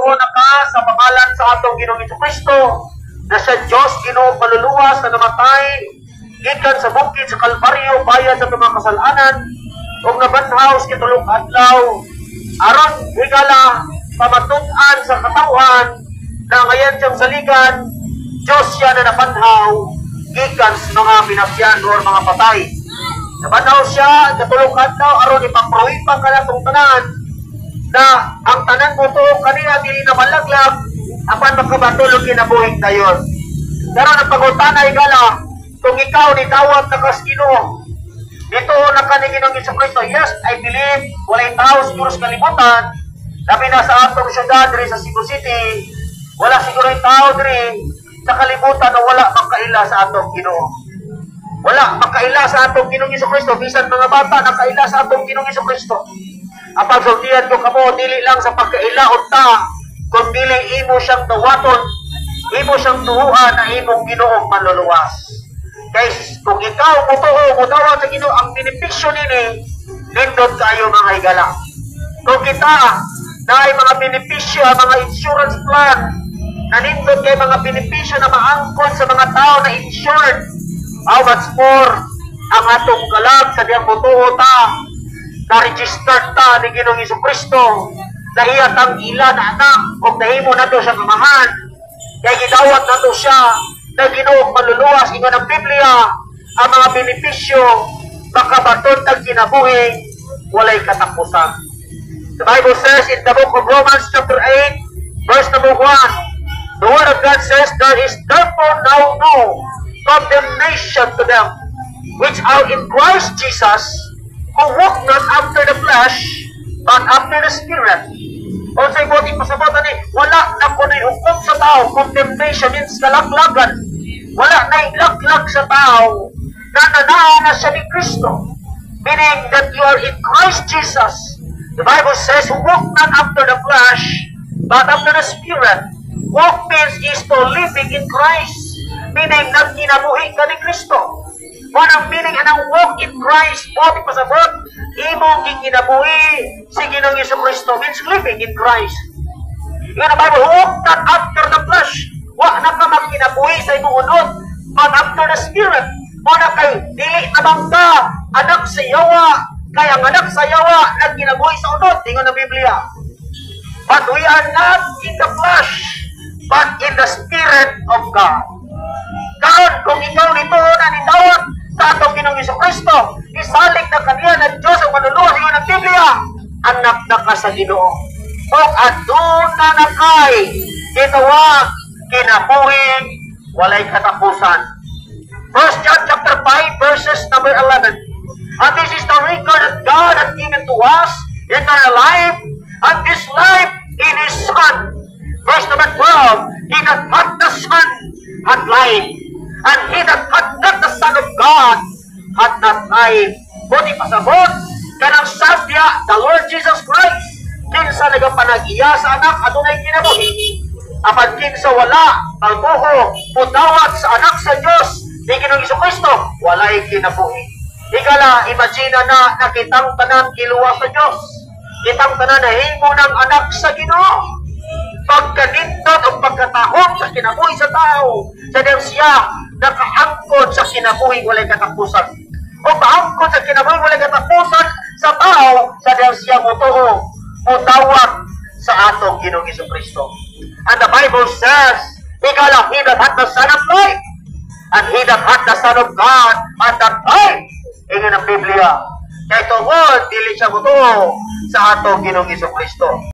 magtuo na ka sa pangalan sa atong Ginoong Jesucristo na sa Dios Ginoo kaluluwas na namatay gikan sa bukid sa Kalbaryo bayad sa mga kasalanan ug nabanhaw sa tulong adlaw aron higala pamatud-an sa katawhan na ngayon siyang saligan Dios siya na nabanhaw gikan sa mga pinagyan or mga patay. Nabanhaw siya sa tulong adlaw aron ipaprohipa kanatong tanan na ang tanan mo to kanina dili na malaglag apan makabatulog kinabuhi dayon. Pero napagutan ay gala kung ikaw nitawag na kas Ginoo dito na kanang Ginoong Jesucristo, yes, I believe walay tao siguro sa kalibutan labi na sa atong syudad diri sa Cebu City wala siguro yung tao diri sa kalibutan na wala makaila sa atong Ginoo. Wala makaila sa atong Ginoong Jesucristo, bisan mga bata nakaila sa atong Ginoong Jesucristo. Ang pagsultihan ko kamo dili lang sa pagkailaon ta, kung dili imo siyang dawaton, imo siyang tuhuan na imong Ginoong manluluwas. Guys, kung ikaw mutuo mo dawat sa Ginoo ang benepisyo nini, nindot kayo mga higala. Kung kita na ay mga benepisyo, mga insurance plan, na nindot kay mga benepisyo na maangkon sa mga tao na insured, how much more ang atong kalag sa diyang mutuo ta na-registered ta ni Ginoong Jesucristo na iyat ang ila na anak o nahimo na to sa kamahan kaya gidawat na to siya na Ginoong manluluwas ingon ang Biblia ang mga benepisyo makabaton tag kinabuhi walay katapusan. The Bible says in the book of Romans chapter 8 verse number 1, the word of God says there is therefore now no condemnation to them which are in Christ Jesus who walk not after the flesh, but after the Spirit. O sa ibuting pasabot ni, wala na ko na hukom sa tao. Condemnation means kalaglagan. Wala na ilaglag sa tao na nanaan na siya ni Kristo. Meaning that you are in Christ Jesus. The Bible says, walk not after the flesh, but after the Spirit. Walk means is to living in Christ. Meaning, nagkinabuhi ka ni Kristo. Wanang meaning anang walk in Christ, buti pasabot, imong gikinabuhi si Ginoong Jesucristo means living in Christ. Yung na Bible, walk not after the flesh. Wa na ka magkinabuhi sa imong unod, but after the Spirit. Wala kay, dili tabang ka, anak sa yawa, kaya ang anak sa yawa, nagkinabuhi sa unod, tingnan na Biblia. But we are not in the flesh, but in the Spirit of God. Karon, kung ikaw nito na nitawag sa atong Ginoong Jesucristo, isalig na kaniya na Diyos ang manluluwas ingon ang Biblia, anak na ka sa Ginoo. O aduna na kay gitawag kinabuhi walay katapusan. 1 John chapter 5 verses number 11. And this is the record that God hath given to us eternal life, and this life in His Son. Verse number 12, He that hath the Son hath life, and he that hath not the Son of God hath not life. Buti pasabot, kanang sabya, the Lord Jesus Christ, kinsa nagapanag-iya sa anak, adunay kinabuhi. Apan kinsa wala, pagbuho, putawat sa anak sa Diyos, ni Ginoong Jesucristo, walay kinabuhi. Ikala, imagine na nakitang tanan kiluwa sa Diyos. Kitang tanan na himo ng anak sa Ginoo. Pagkanindot ang pagkatahong sa kinabuhi sa tao, sa diyang siya nakaangkod sa kinabuhi walay katapusan. O kaangkod sa kinabuhi walay katapusan sa tao, sa diyang siya mutuo, mutawag sa atong Ginoong Jesucristo. And the Bible says, ikala, he that hath the Son of life, and he that hath the Son of God, hath that life. Ingin ang Biblia. Kaya tungod, dili siya mutuo sa atong Ginoong Jesucristo.